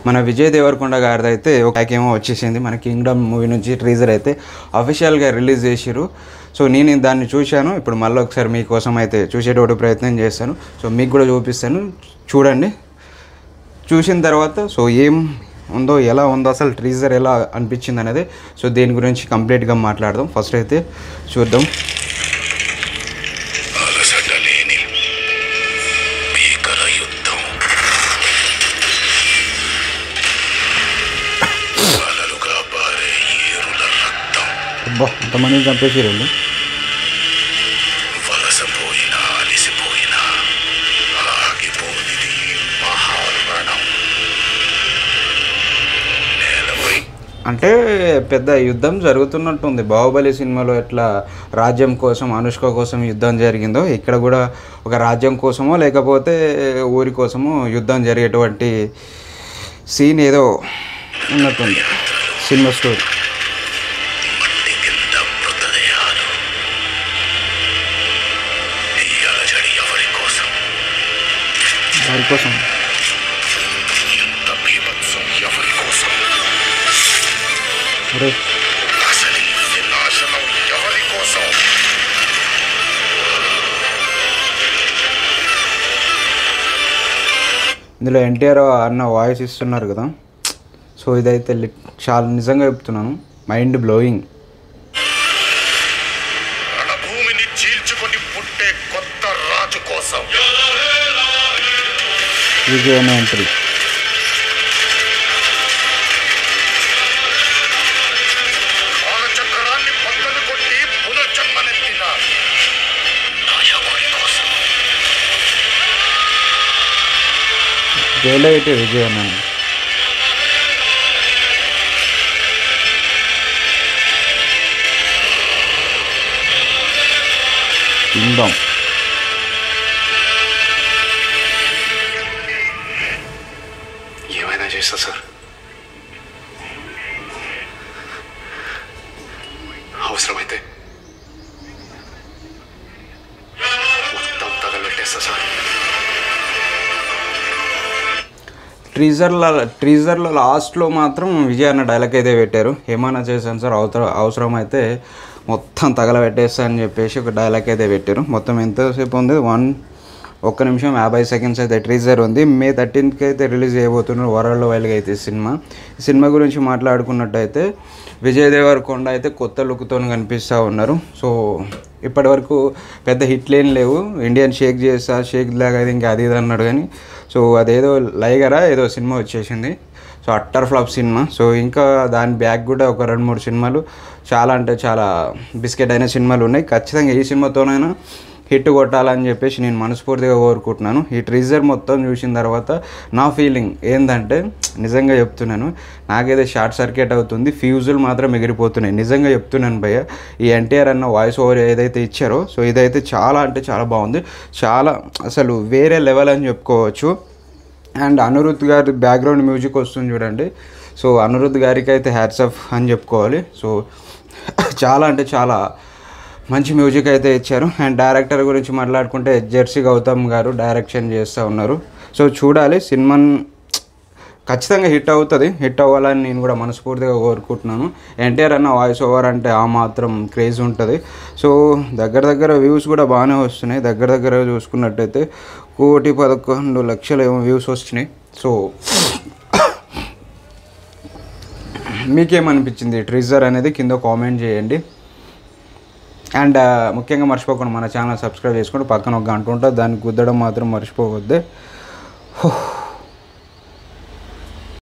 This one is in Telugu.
మన విజయ్ దేవరకొండ గారిది అయితే ఒక ఏమో వచ్చేసింది. మన కింగ్డమ్ మూవీ నుంచి ట్రీజర్ అయితే అఫీషియల్గా రిలీజ్ చేసిరు. సో నేను దాన్ని చూశాను. ఇప్పుడు మళ్ళీ ఒకసారి మీకోసం అయితే చూసేటప్పుడు ప్రయత్నం చేస్తాను. సో మీకు కూడా చూపిస్తాను, చూడండి. చూసిన తర్వాత సో ఏం ఉందో, ఎలా ఉందో, అసలు ట్రీజర్ ఎలా అనిపించింది అనేది సో దీని గురించి కంప్లీట్గా మాట్లాడదాం. ఫస్ట్ అయితే చూద్దాం. అబ్బా, అంతమందిని చంపేసారు. అంటే పెద్ద యుద్ధం జరుగుతున్నట్టుంది. బాహుబలి సినిమాలో ఎట్లా రాజ్యం కోసం, అనుష్క కోసం యుద్ధం జరిగిందో ఇక్కడ కూడా ఒక రాజ్యం కోసమో లేకపోతే ఊరి కోసమో యుద్ధం జరిగేటువంటి సీన్ ఏదో ఉన్నట్టుంది సినిమా స్టోరీ. వారి కోసం ఇందులో ఎన్టీఆర్ అన్న వాయిస్ ఇస్తున్నారు కదా. సో ఇదైతే చాలా నిజంగా చెప్తున్నాను, మైండ్ బ్లోయింగ్. విజయ్ ఎంట్రీ. జైలైతే విజయ్ అన్న కింగ్డమ్. ఏమైనా చేస్తా సార్, అవసరమైతే మొత్తం తగలబెట్టేస్తా సార్. ట్రీజర్లో లాస్ట్లో మాత్రం విజయ్ అన్న డైలాగ్ అయితే పెట్టారు. ఏమైనా చేశాను సార్, అవసరమైతే మొత్తం తగలబెట్టేస్తా అని చెప్పేసి ఒక డైలాగ్ అయితే పెట్టారు. మొత్తం ఎంతసేపు ఉంది, 1 నిమిషం 50 సెకండ్స్ అయితే ట్రీజర్ ఉంది. May 13th అయితే రిలీజ్ చేయబోతున్నారు వరల్డ్ వైడ్గా అయితే ఈ సినిమా గురించి మాట్లాడుకున్నట్టయితే విజయ్ దేవరకొండ అయితే కొత్త లుక్తో కనిపిస్తూ ఉన్నారు. సో ఇప్పటివరకు పెద్ద హిట్లేం లేవు. ఇండియన్ షేక్ చేస్తా, షేక్ లాగా అయితే ఇంకా అది ఇది అన్నాడు కానీ సో అదేదో లైగరా ఏదో సినిమా వచ్చేసింది. So utter flop cinema. So ఇంకా దాని బ్యాక్ కూడా ఒక 2-3 సినిమాలు చాలా అంటే చాలా బిస్కెట్ అయిన సినిమాలు ఉన్నాయి. ఖచ్చితంగా ఈ సినిమాతోనైనా హిట్ కొట్టాలని చెప్పేసి నేను మనస్ఫూర్తిగా కోరుకుంటున్నాను. ఈ ట్రీజర్ మొత్తం చూసిన తర్వాత నా ఫీలింగ్ ఏంటంటే, నిజంగా చెప్తున్నాను, నాకైతే షార్ట్ సర్క్యూట్ అవుతుంది, ఫ్యూజులు మాత్రం ఎగిరిపోతున్నాయి. నిజంగా చెప్తున్నాను భయ్య. ఈ ఎన్టీఆర్ అన్న వాయిస్ ఓవర్ ఏదైతే ఇచ్చారో సో ఇదైతే చాలా అంటే చాలా బాగుంది. చాలా అసలు వేరే లెవెల్ అని చెప్పుకోవచ్చు. అండ్ అనిరుద్ధ్ గారి బ్యాక్గ్రౌండ్ మ్యూజిక్ వస్తుంది చూడండి. సో అనిరుద్ధ్ గారికి అయితే హ్యాట్స్ ఆఫ్ అని చెప్పుకోవాలి. సో చాలా అంటే చాలా మంచి మ్యూజిక్ అయితే ఇచ్చారు. అండ్ డైరెక్టర్ గురించి మాట్లాడుకుంటే జెర్సీ గౌతమ్ గారు డైరెక్షన్ చేస్తూ ఉన్నారు. సో చూడాలి, సినిమా ఖచ్చితంగా హిట్ అవుతుంది. హిట్ అవ్వాలని నేను కూడా మనస్ఫూర్తిగా కోరుకుంటున్నాను. ఎన్టీఆర్ అన్న వాయిస్ ఓవర్ అంటే ఆ మాత్రం క్రేజ్ ఉంటుంది. సో దగ్గర వ్యూస్ కూడా బాగానే వస్తున్నాయి. దగ్గర చూసుకున్నట్టయితే 1,11,00,000 ఏమో వ్యూస్ వస్తున్నాయి. సో మీకేమనిపించింది ట్రీజర్ అనేది కింద కామెంట్ చేయండి. అండ్ ముఖ్యంగా మర్చిపోకుండా మన ఛానల్ సబ్స్క్రైబ్ చేసుకుంటూ పక్కన ఒక గంట ఉంటుంది, దాన్ని గుద్దడం మాత్రం మర్చిపోవద్దు.